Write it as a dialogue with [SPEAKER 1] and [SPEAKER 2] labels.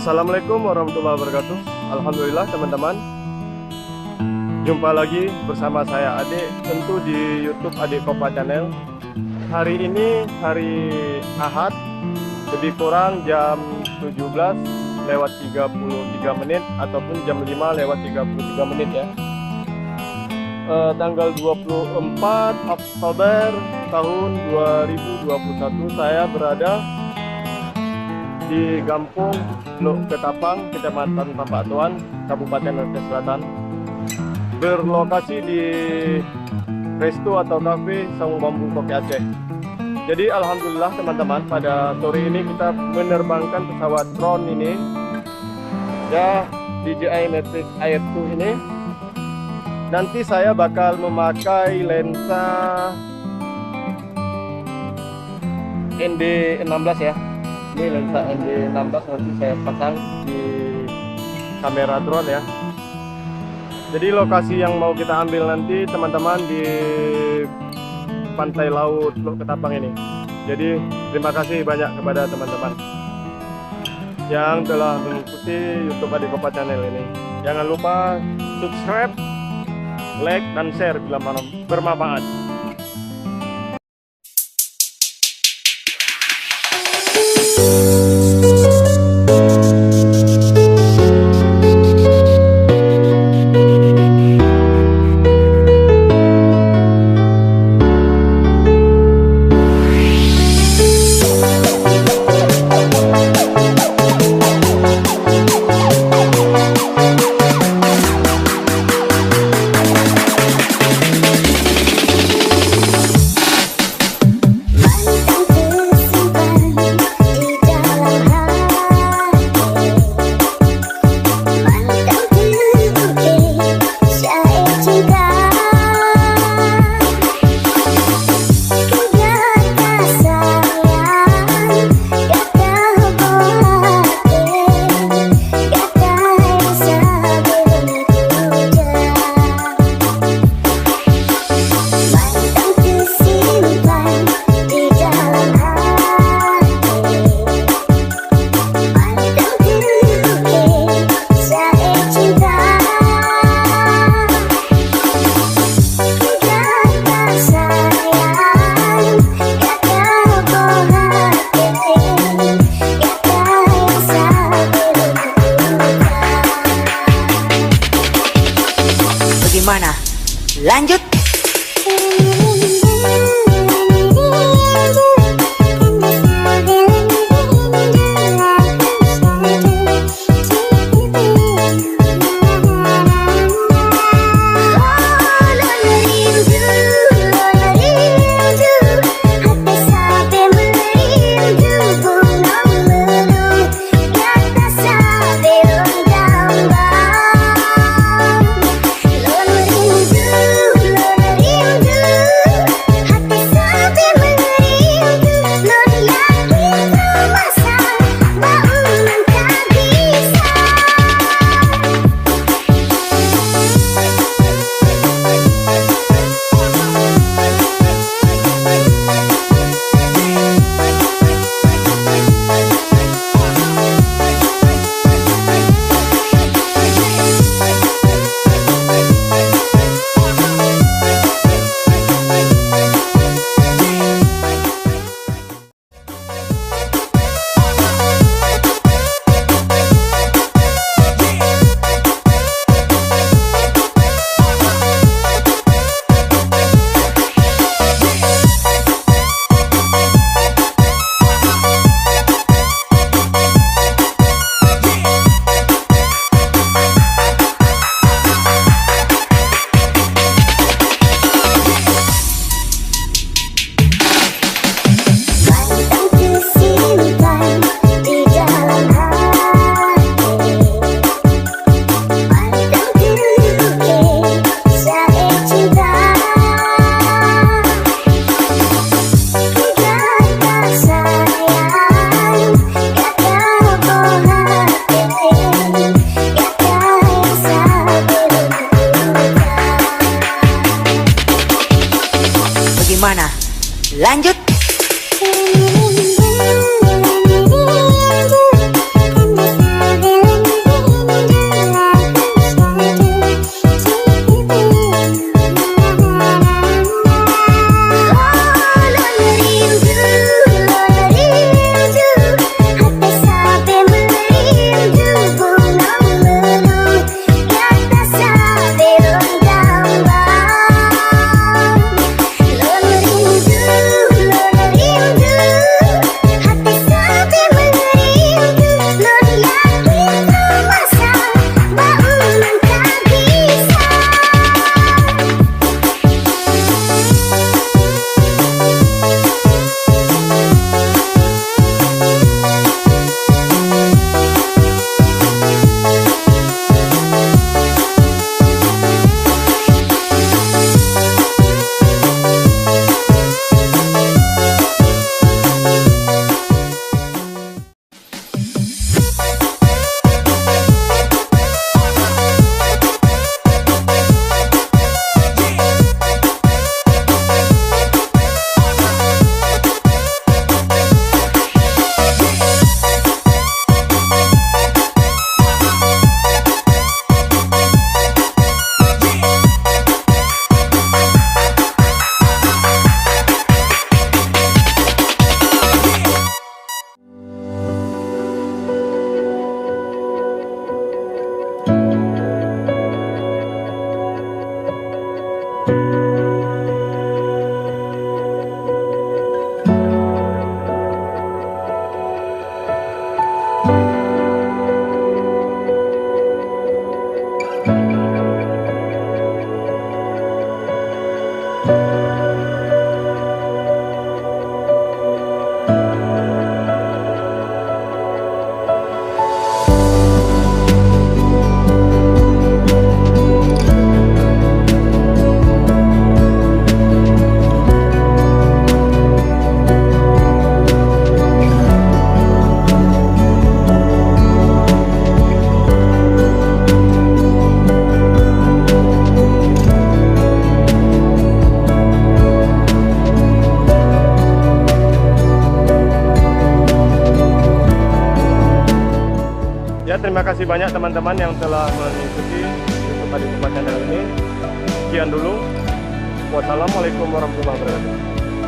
[SPEAKER 1] Assalamualaikum warahmatullahi wabarakatuh. Alhamdulillah teman-teman, jumpa lagi bersama saya Ade, tentu di YouTube Ade Kopa Channel. Hari ini hari Ahad, lebih kurang jam 17:33 ataupun jam 5:33 ya. Tanggal 24 Oktober tahun 2021 saya berada di Kampung Teluk Ketapang, Kecamatan Tambak Tuan, Kabupaten Aceh Selatan, berlokasi di resto atau kafe Saung Bambu Koke Aceh. Jadi alhamdulillah teman-teman, pada sore ini kita menerbangkan pesawat drone ini ya, DJI Mavic Air 2 ini. Nanti saya bakal memakai lensa ND16 ya. Ini lensa ND16 nanti saya pasang di kamera drone ya. Jadi lokasi yang mau kita ambil nanti teman-teman di pantai laut Teluk Ketapang ini. Jadi terima kasih banyak kepada teman-teman yang telah mengikuti YouTube Ade Kopa Channel ini. Jangan lupa subscribe, like, dan share bila bermanfaat.
[SPEAKER 2] Bagaimana? Lanjut. Bagaimana? Lanjut.
[SPEAKER 1] terima kasih banyak teman-teman yang telah mengikuti YouTube Adi Pupa Channel ini. Sekian dulu. Wassalamualaikum warahmatullahi wabarakatuh.